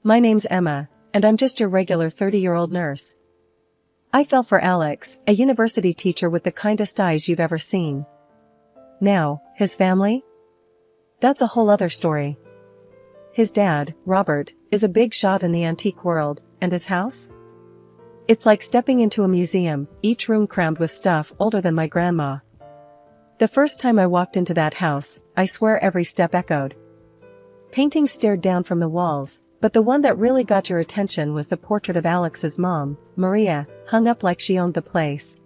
My name's Emma, and I'm just your regular 30-year-old nurse. I fell for Alex, a university teacher with the kindest eyes you've ever seen. Now, his family? That's a whole other story. His dad, Robert, is a big shot in the antique world, and his house? It's like stepping into a museum, each room crammed with stuff older than my grandma. The first time I walked into that house, I swear every step echoed. Paintings stared down from the walls, but the one that really got your attention was the portrait of Alex's mom, Maria, hung up like she owned the place.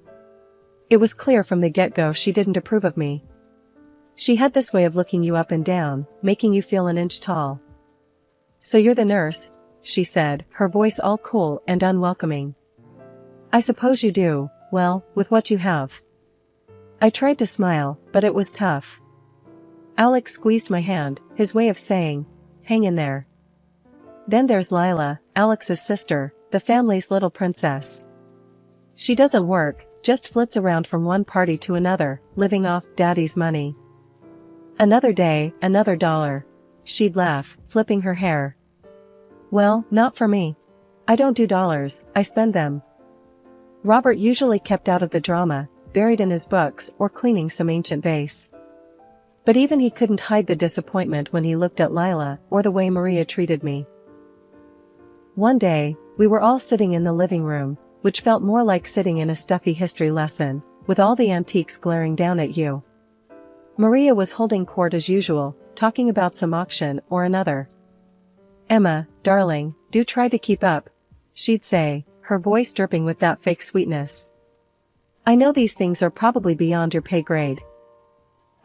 It was clear from the get-go she didn't approve of me. She had this way of looking you up and down, making you feel an inch tall. "So you're the nurse," she said, her voice all cool and unwelcoming. "I suppose you do, well, with what you have." I tried to smile, but it was tough. Alex squeezed my hand, his way of saying, "Hang in there." Then there's Lila, Alex's sister, the family's little princess. She doesn't work, just flits around from one party to another, living off Daddy's money. Another day, another dollar. She'd laugh, flipping her hair. "Well, not for me. I don't do dollars, I spend them." Robert usually kept out of the drama, buried in his books or cleaning some ancient vase. But even he couldn't hide the disappointment when he looked at Lila or the way Maria treated me. One day, we were all sitting in the living room, which felt more like sitting in a stuffy history lesson, with all the antiques glaring down at you. Maria was holding court as usual, talking about some auction or another. "Emma, darling, do try to keep up," she'd say, her voice dripping with that fake sweetness. "I know these things are probably beyond your pay grade."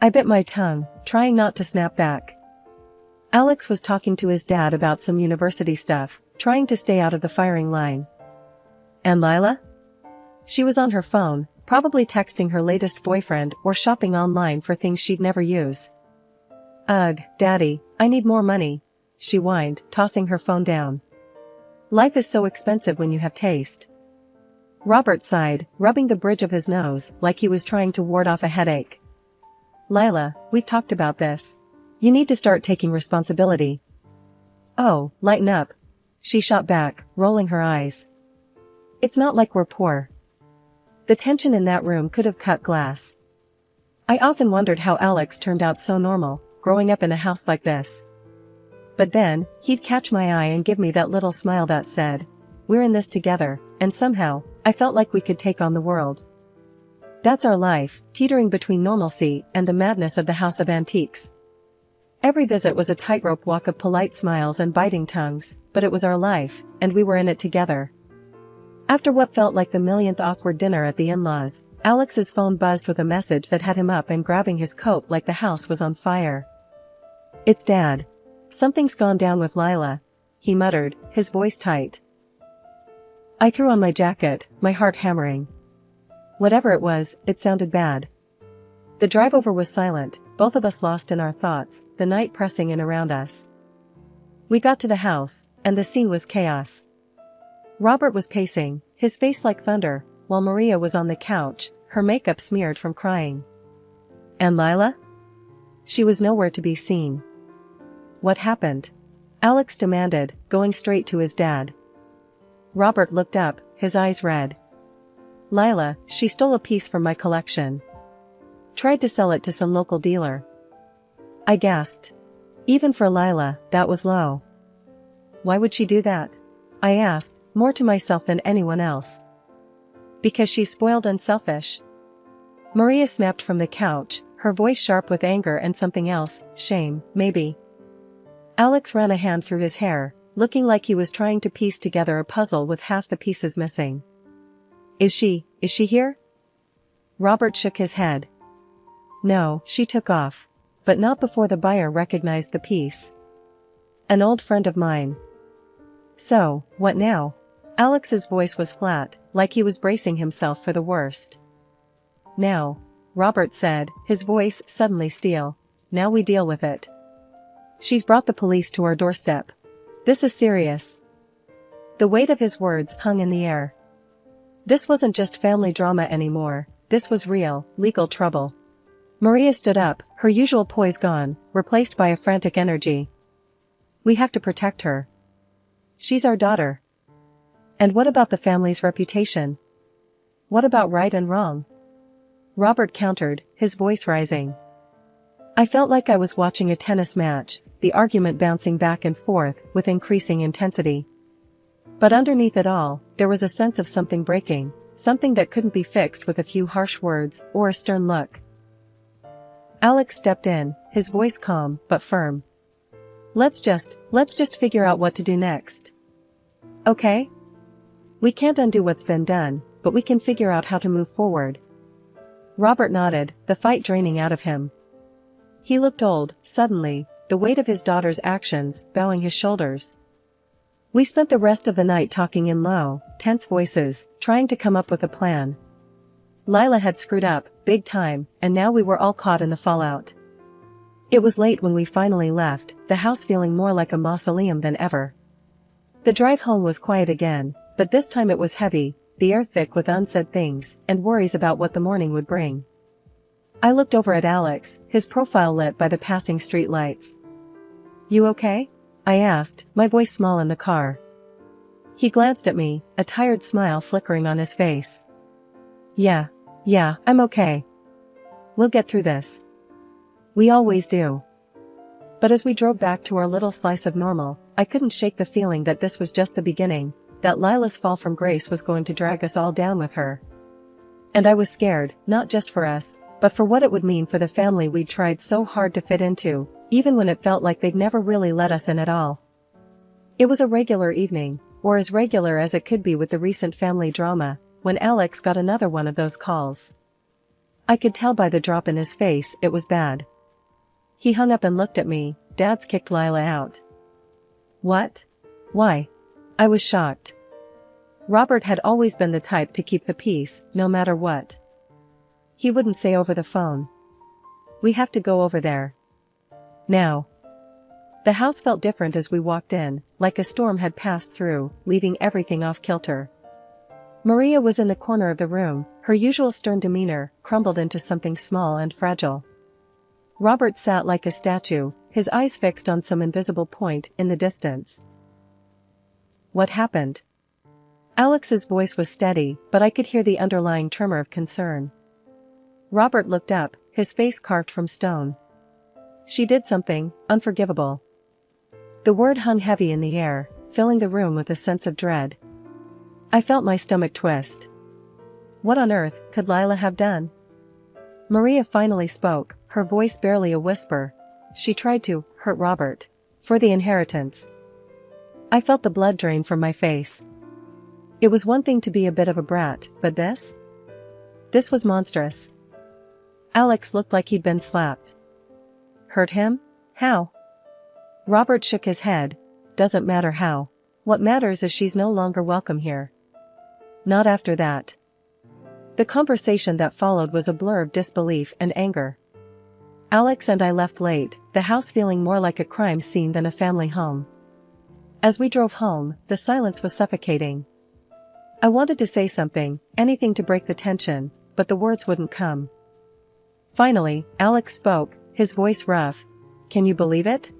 I bit my tongue, trying not to snap back. Alex was talking to his dad about some university stuff, trying to stay out of the firing line. And Lila? She was on her phone, probably texting her latest boyfriend or shopping online for things she'd never use. "Ugh, Daddy, I need more money," she whined, tossing her phone down. "Life is so expensive when you have taste." Robert sighed, rubbing the bridge of his nose like he was trying to ward off a headache. "Lila, we've talked about this. You need to start taking responsibility." "Oh, lighten up," she shot back, rolling her eyes. "It's not like we're poor." The tension in that room could have cut glass. I often wondered how Alex turned out so normal, growing up in a house like this. But then, he'd catch my eye and give me that little smile that said, "We're in this together," and somehow, I felt like we could take on the world. That's our life, teetering between normalcy and the madness of the House of Antiques. Every visit was a tightrope walk of polite smiles and biting tongues, but it was our life, and we were in it together. After what felt like the millionth awkward dinner at the in-laws, Alex's phone buzzed with a message that had him up and grabbing his coat like the house was on fire. "It's Dad. Something's gone down with Lila," he muttered, his voice tight. I threw on my jacket, my heart hammering. Whatever it was, it sounded bad. The drive over was silent, both of us lost in our thoughts, the night pressing in around us. We got to the house, and the scene was chaos. Robert was pacing, his face like thunder, while Maria was on the couch, her makeup smeared from crying. And Lila? She was nowhere to be seen. "What happened?" Alex demanded, going straight to his dad. Robert looked up, his eyes red. "Lila, she stole a piece from my collection. Tried to sell it to some local dealer." I gasped. Even for Lila, that was low. "Why would she do that?" I asked, more to myself than anyone else. "Because she's spoiled and selfish." Maria snapped from the couch, her voice sharp with anger and something else, shame, maybe. Alex ran a hand through his hair, looking like he was trying to piece together a puzzle with half the pieces missing. Is she here?" Robert shook his head. "No, she took off. But not before the buyer recognized the piece. An old friend of mine." "So, what now?" Alex's voice was flat, like he was bracing himself for the worst. "Now," Robert said, his voice suddenly steel, "now we deal with it. She's brought the police to our doorstep. This is serious." The weight of his words hung in the air. This wasn't just family drama anymore, this was real, legal trouble. Maria stood up, her usual poise gone, replaced by a frantic energy. "We have to protect her." She's our daughter. And what about the family's reputation? What about right and wrong? Robert countered, his voice rising. I felt like I was watching a tennis match, the argument bouncing back and forth with increasing intensity. But underneath it all, there was a sense of something breaking, something that couldn't be fixed with a few harsh words or a stern look. Alex stepped in, his voice calm but firm. Let's just figure out what to do next. Okay? We can't undo what's been done, but we can figure out how to move forward. Robert nodded, the fight draining out of him. He looked old, suddenly, the weight of his daughter's actions bowing his shoulders. We spent the rest of the night talking in low, tense voices, trying to come up with a plan. Lila had screwed up, big time, and now we were all caught in the fallout. It was late when we finally left, the house feeling more like a mausoleum than ever. The drive home was quiet again, but this time it was heavy, the air thick with unsaid things and worries about what the morning would bring. I looked over at Alex, his profile lit by the passing street lights. You okay? I asked, my voice small in the car. He glanced at me, a tired smile flickering on his face. Yeah, I'm okay. We'll get through this. We always do. But as we drove back to our little slice of normal, I couldn't shake the feeling that this was just the beginning, that Lila's fall from grace was going to drag us all down with her. And I was scared, not just for us, but for what it would mean for the family we'd tried so hard to fit into, even when it felt like they'd never really let us in at all. It was a regular evening, or as regular as it could be with the recent family drama, when Alex got another one of those calls. I could tell by the drop in his face it was bad. He hung up and looked at me. Dad's kicked Lila out. What? Why? I was shocked. Robert had always been the type to keep the peace, no matter what. He wouldn't say over the phone. We have to go over there. Now. The house felt different as we walked in, like a storm had passed through, leaving everything off kilter. Maria was in the corner of the room, her usual stern demeanor crumbled into something small and fragile. Robert sat like a statue, his eyes fixed on some invisible point in the distance. What happened? Alex's voice was steady, but I could hear the underlying tremor of concern. Robert looked up, his face carved from stone. She did something unforgivable. The word hung heavy in the air, filling the room with a sense of dread. I felt my stomach twist. What on earth could Lila have done? Maria finally spoke, her voice barely a whisper. She tried to hurt Robert. For the inheritance. I felt the blood drain from my face. It was one thing to be a bit of a brat, but this? This was monstrous. Alex looked like he'd been slapped. Hurt him? How? Robert shook his head. Doesn't matter how. What matters is she's no longer welcome here. Not after that. The conversation that followed was a blur of disbelief and anger. Alex and I left late, the house feeling more like a crime scene than a family home. As we drove home, the silence was suffocating. I wanted to say something, anything to break the tension, but the words wouldn't come. Finally, Alex spoke, his voice rough. Can you believe it?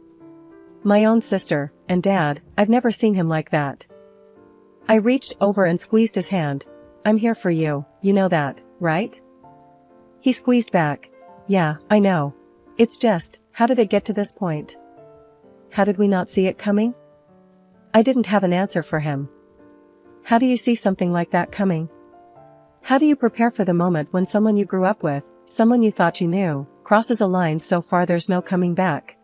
My own sister, and Dad, I've never seen him like that. I reached over and squeezed his hand. I'm here for you, you know that, right? He squeezed back. Yeah, I know. It's just, how did it get to this point? How did we not see it coming? I didn't have an answer for him. How do you see something like that coming? How do you prepare for the moment when someone you grew up with, someone you thought you knew, crosses a line so far there's no coming back?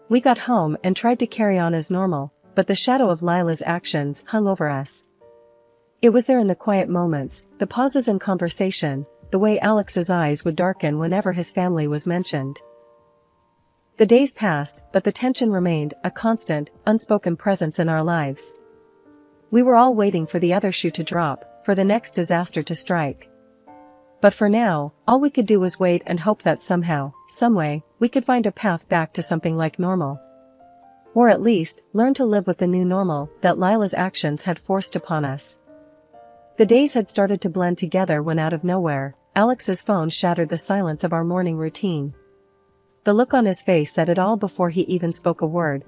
We got home and tried to carry on as normal, but the shadow of Lila's actions hung over us. It was there in the quiet moments, the pauses in conversation, the way Alex's eyes would darken whenever his family was mentioned. The days passed, but the tension remained, a constant, unspoken presence in our lives. We were all waiting for the other shoe to drop, for the next disaster to strike. But for now, all we could do was wait and hope that somehow, someway, we could find a path back to something like normal. Or at least, learn to live with the new normal that Lila's actions had forced upon us. The days had started to blend together when out of nowhere, Alex's phone shattered the silence of our morning routine. The look on his face said it all before he even spoke a word.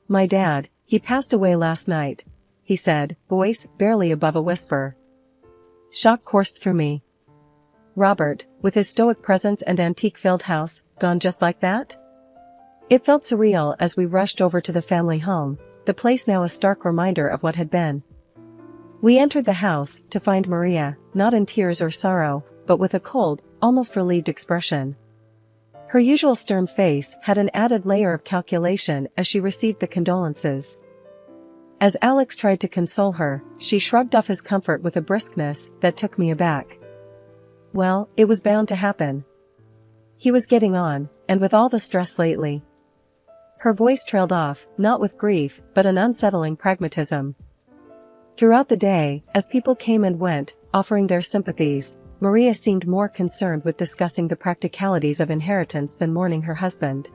My dad, He passed away last night, he said, voice barely above a whisper. Shock coursed through me. Robert, with his stoic presence and antique-filled house, gone just like that? It felt surreal as we rushed over to the family home, the place now a stark reminder of what had been. We entered the house to find Maria, not in tears or sorrow, but with a cold, almost relieved expression. Her usual stern face had an added layer of calculation as she received the condolences. As Alex tried to console her, she shrugged off his comfort with a briskness that took me aback. Well, it was bound to happen. He was getting on, and with all the stress lately. Her voice trailed off, not with grief, but an unsettling pragmatism. Throughout the day, as people came and went, offering their sympathies, Maria seemed more concerned with discussing the practicalities of inheritance than mourning her husband.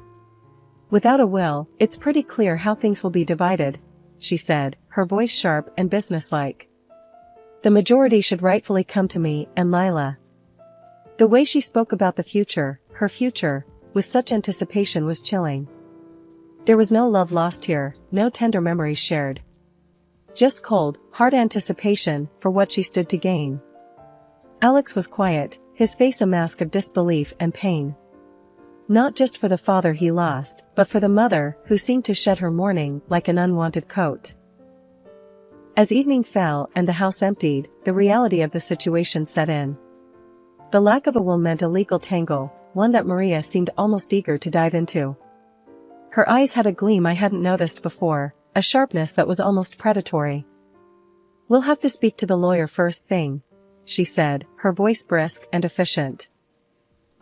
Without a will, it's pretty clear how things will be divided, she said, her voice sharp and businesslike. The majority should rightfully come to me and Lila. The way she spoke about the future, her future, with such anticipation was chilling. There was no love lost here, no tender memories shared. Just cold, hard anticipation for what she stood to gain. Alex was quiet, his face a mask of disbelief and pain. Not just for the father he lost, but for the mother who seemed to shed her mourning like an unwanted coat. As evening fell and the house emptied, the reality of the situation set in. The lack of a will meant a legal tangle, one that Maria seemed almost eager to dive into. Her eyes had a gleam I hadn't noticed before, a sharpness that was almost predatory. We'll have to speak to the lawyer first thing, she said, her voice brisk and efficient.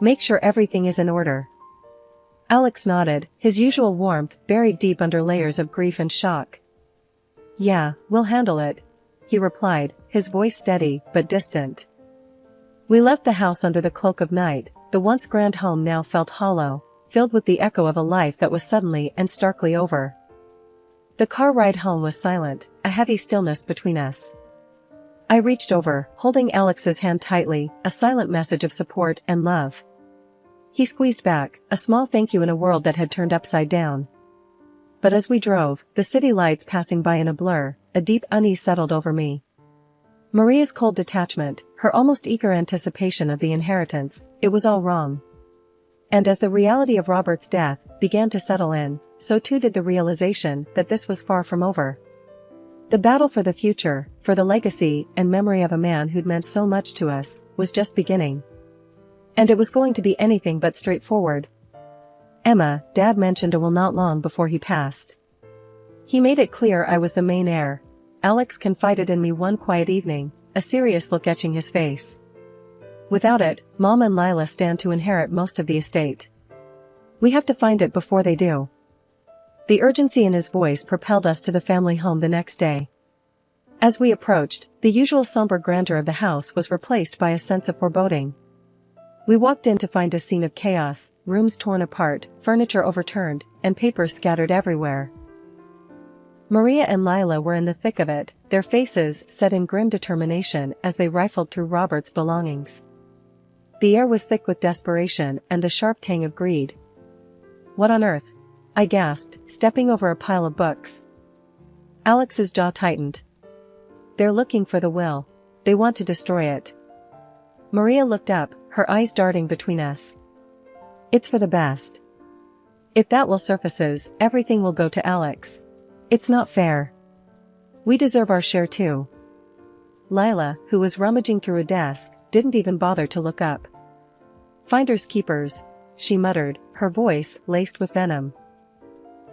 Make sure everything is in order. Alex nodded, his usual warmth buried deep under layers of grief and shock. Yeah, we'll handle it, he replied, his voice steady but distant. We left the house under the cloak of night, the once grand home now felt hollow, filled with the echo of a life that was suddenly and starkly over. The car ride home was silent, a heavy stillness between us. I reached over, holding Alex's hand tightly, a silent message of support and love. He squeezed back, a small thank you in a world that had turned upside down. But as we drove, the city lights passing by in a blur, a deep unease settled over me. Maria's cold detachment, her almost eager anticipation of the inheritance, it was all wrong. And as the reality of Robert's death began to settle in, so too did the realization that this was far from over. The battle for the future, for the legacy and memory of a man who'd meant so much to us, was just beginning. And it was going to be anything but straightforward. Emma, Dad mentioned a will not long before he passed. He made it clear I was the main heir, Alex confided in me one quiet evening, a serious look etching his face. Without it, Mom and Lila stand to inherit most of the estate. We have to find it before they do. The urgency in his voice propelled us to the family home the next day. As we approached, the usual somber grandeur of the house was replaced by a sense of foreboding. We walked in to find a scene of chaos, rooms torn apart, furniture overturned, and papers scattered everywhere. Maria and Lila were in the thick of it, their faces set in grim determination as they rifled through Robert's belongings. The air was thick with desperation and the sharp tang of greed. What on earth? I gasped, stepping over a pile of books. Alex's jaw tightened. They're looking for the will. They want to destroy it. Maria looked up, her eyes darting between us. It's for the best. If that will surfaces, everything will go to Alex. It's not fair. We deserve our share too. Lila, who was rummaging through a desk, didn't even bother to look up. Finders keepers, she muttered, her voice laced with venom.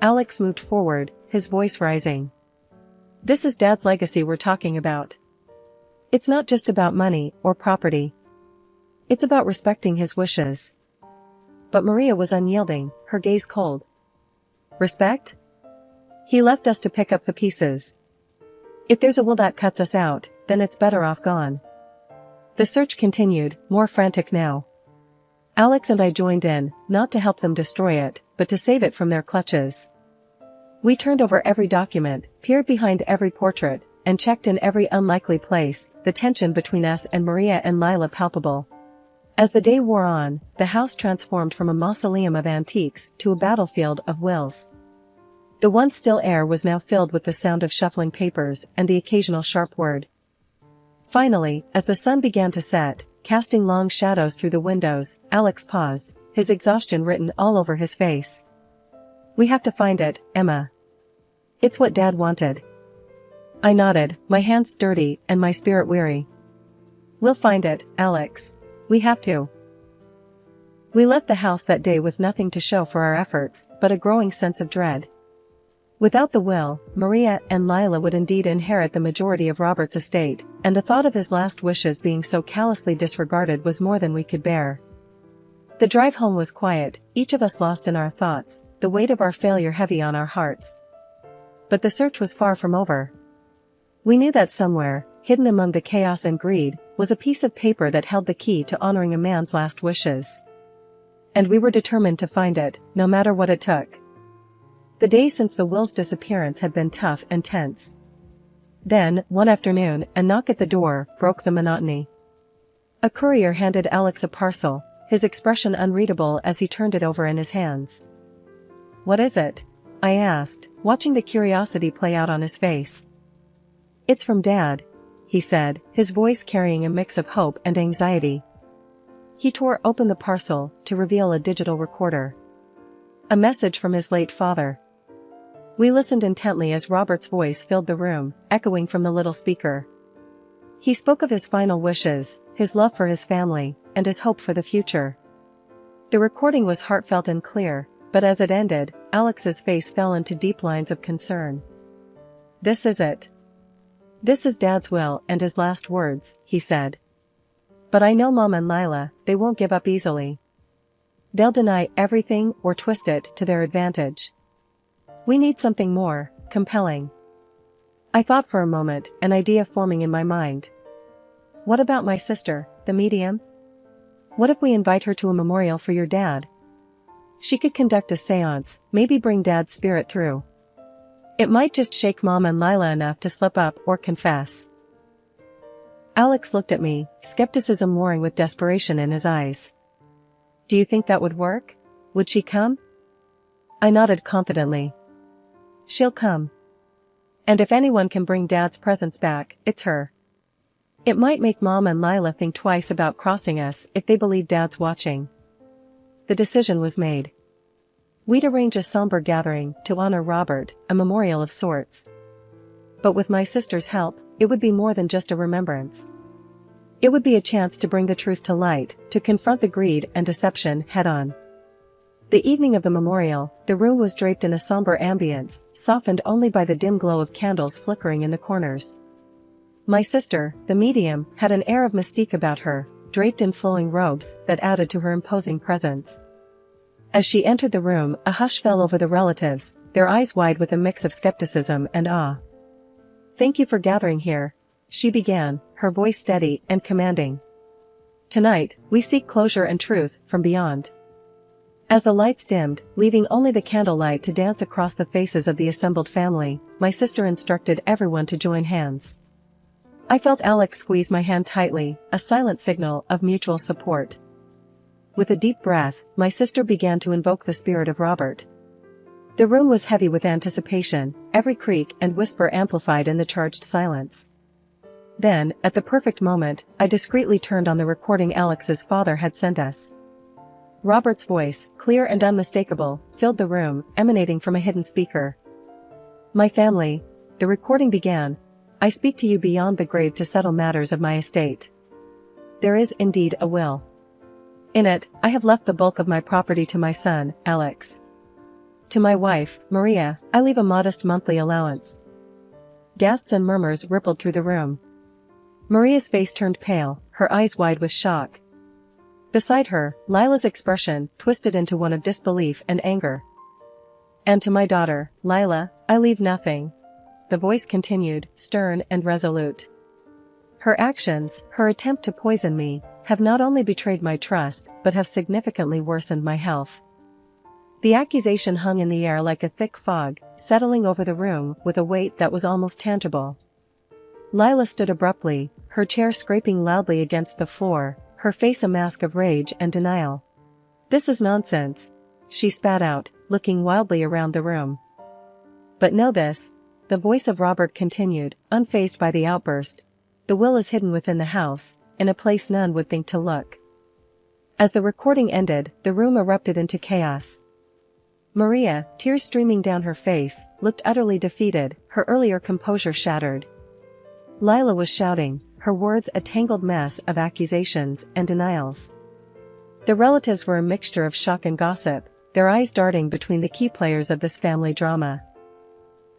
Alex moved forward, his voice rising. This is Dad's legacy we're talking about. It's not just about money or property. It's about respecting his wishes. But Maria was unyielding, her gaze cold. Respect? He left us to pick up the pieces. If there's a will that cuts us out, then it's better off gone. The search continued, more frantic now. Alex and I joined in, not to help them destroy it, but to save it from their clutches. We turned over every document, peered behind every portrait, and checked in every unlikely place, the tension between us and Maria and Lila palpable. As the day wore on, the house transformed from a mausoleum of antiques to a battlefield of wills. The once still air was now filled with the sound of shuffling papers and the occasional sharp word. Finally, as the sun began to set, casting long shadows through the windows, Alex paused, his exhaustion written all over his face. "We have to find it, Emma. It's what Dad wanted." I nodded, my hands dirty and my spirit weary. "We'll find it, Alex. We have to." We left the house that day with nothing to show for our efforts, but a growing sense of dread. Without the will, Maria and Lila would indeed inherit the majority of Robert's estate, and the thought of his last wishes being so callously disregarded was more than we could bear. The drive home was quiet, each of us lost in our thoughts, the weight of our failure heavy on our hearts. But the search was far from over. We knew that somewhere, hidden among the chaos and greed, was a piece of paper that held the key to honoring a man's last wishes. And we were determined to find it, no matter what it took. The days since the will's disappearance had been tough and tense. Then, one afternoon, a knock at the door broke the monotony. A courier handed Alex a parcel, his expression unreadable as he turned it over in his hands. "What is it?" I asked, watching the curiosity play out on his face. "It's from Dad," he said, his voice carrying a mix of hope and anxiety. He tore open the parcel to reveal a digital recorder. A message from his late father. We listened intently as Robert's voice filled the room, echoing from the little speaker. He spoke of his final wishes, his love for his family, and his hope for the future. The recording was heartfelt and clear, but as it ended, Alex's face fell into deep lines of concern. "This is it. This is Dad's will and his last words," he said. "But I know Mom and Lila, they won't give up easily. They'll deny everything or twist it to their advantage. We need something more compelling." I thought for a moment, an idea forming in my mind. "What about my sister, the medium? What if we invite her to a memorial for your dad? She could conduct a seance, maybe bring Dad's spirit through. It might just shake Mom and Lila enough to slip up or confess." Alex looked at me, skepticism warring with desperation in his eyes. "Do you think that would work? Would she come?" I nodded confidently. "She'll come. And if anyone can bring Dad's presence back, it's her. It might make Mom and Lila think twice about crossing us if they believe Dad's watching." The decision was made. We'd arrange a somber gathering to honor Robert, a memorial of sorts. But with my sister's help, it would be more than just a remembrance. It would be a chance to bring the truth to light, to confront the greed and deception head-on. The evening of the memorial, the room was draped in a somber ambience, softened only by the dim glow of candles flickering in the corners. My sister, the medium, had an air of mystique about her, draped in flowing robes that added to her imposing presence. As she entered the room, a hush fell over the relatives, their eyes wide with a mix of skepticism and awe. "Thank you for gathering here," she began, her voice steady and commanding. "Tonight, we seek closure and truth from beyond." As the lights dimmed, leaving only the candlelight to dance across the faces of the assembled family, my sister instructed everyone to join hands. I felt Alex squeeze my hand tightly, a silent signal of mutual support. With a deep breath, my sister began to invoke the spirit of Robert. The room was heavy with anticipation, every creak and whisper amplified in the charged silence. Then, at the perfect moment, I discreetly turned on the recording Alex's father had sent us. Robert's voice, clear and unmistakable, filled the room, emanating from a hidden speaker. "My family," the recording began, "I speak to you beyond the grave to settle matters of my estate. There is indeed a will. In it, I have left the bulk of my property to my son, Alex. To my wife, Maria, I leave a modest monthly allowance." Gasps and murmurs rippled through the room. Maria's face turned pale, her eyes wide with shock. Beside her, Lila's expression twisted into one of disbelief and anger. "And to my daughter, Lila, I leave nothing," the voice continued, stern and resolute. "Her actions, her attempt to poison me, have not only betrayed my trust, but have significantly worsened my health." The accusation hung in the air like a thick fog, settling over the room with a weight that was almost tangible. Lila stood abruptly, her chair scraping loudly against the floor, her face a mask of rage and denial. "This is nonsense," she spat out, looking wildly around the room. But know this, the voice of Robert continued, unfazed by the outburst. The will is hidden within the house, in a place none would think to look. As the recording ended, the room erupted into chaos. Maria, tears streaming down her face, looked utterly defeated, her earlier composure shattered. Lila was shouting, her words a tangled mess of accusations and denials. The relatives were a mixture of shock and gossip, their eyes darting between the key players of this family drama.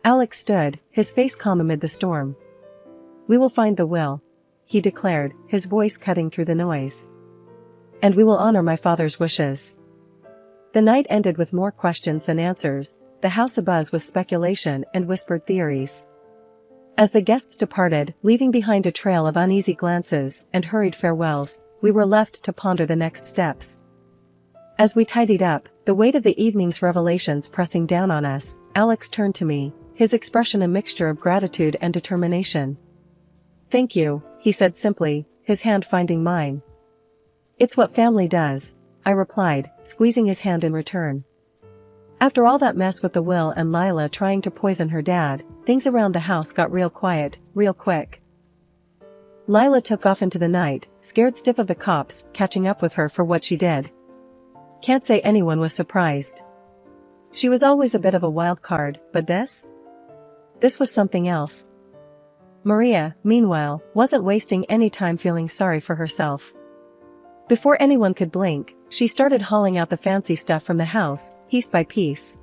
Alex stood, his face calm amid the storm. "We will find the will," he declared, his voice cutting through the noise. "And we will honor my father's wishes." The night ended with more questions than answers, the house abuzz with speculation and whispered theories. As the guests departed, leaving behind a trail of uneasy glances and hurried farewells, we were left to ponder the next steps. As we tidied up, the weight of the evening's revelations pressing down on us, Alex turned to me, his expression a mixture of gratitude and determination. "Thank you," he said simply, his hand finding mine. "It's what family does," I replied, squeezing his hand in return. After all that mess with the will and Lila trying to poison her dad, things around the house got real quiet, real quick. Lila took off into the night, scared stiff of the cops catching up with her for what she did. Can't say anyone was surprised. She was always a bit of a wild card, but this was something else. Maria, meanwhile, wasn't wasting any time feeling sorry for herself. Before anyone could blink, she started hauling out the fancy stuff from the house, piece by piece.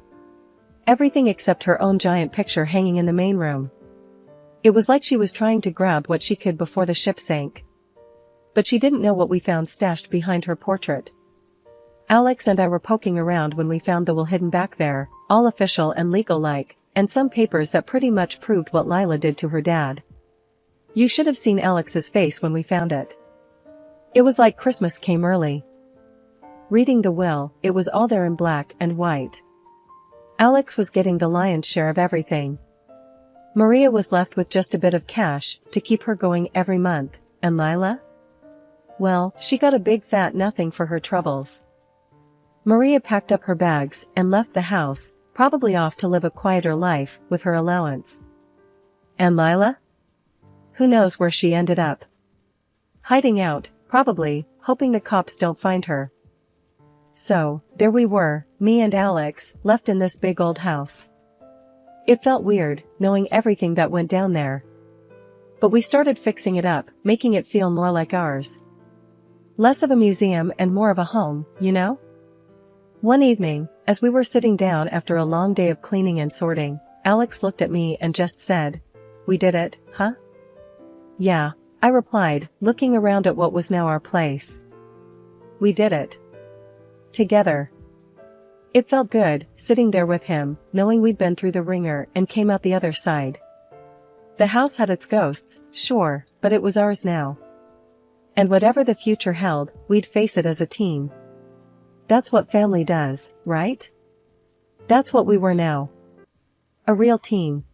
Everything except her own giant picture hanging in the main room. It was like she was trying to grab what she could before the ship sank. But she didn't know what we found stashed behind her portrait. Alex and I were poking around when we found the will hidden back there, all official and legal-like, and some papers that pretty much proved what Lila did to her dad. You should have seen Alex's face when we found it. It was like Christmas came early. Reading the will, it was all there in black and white. Alex was getting the lion's share of everything. Maria was left with just a bit of cash to keep her going every month, and Lila? Well, she got a big fat nothing for her troubles. Maria packed up her bags and left the house, probably off to live a quieter life with her allowance. And Lila? Who knows where she ended up? Hiding out, probably, hoping the cops don't find her. So, there we were, me and Alex, left in this big old house. It felt weird, knowing everything that went down there. But we started fixing it up, making it feel more like ours. Less of a museum and more of a home, you know? One evening, as we were sitting down after a long day of cleaning and sorting, Alex looked at me and just said, "We did it, huh?" "Yeah," I replied, looking around at what was now our place. "We did it. Together." It felt good, sitting there with him, knowing we'd been through the ringer and came out the other side. The house had its ghosts, sure, but it was ours now. And whatever the future held, we'd face it as a team. That's what family does, right? That's what we were now. A real team.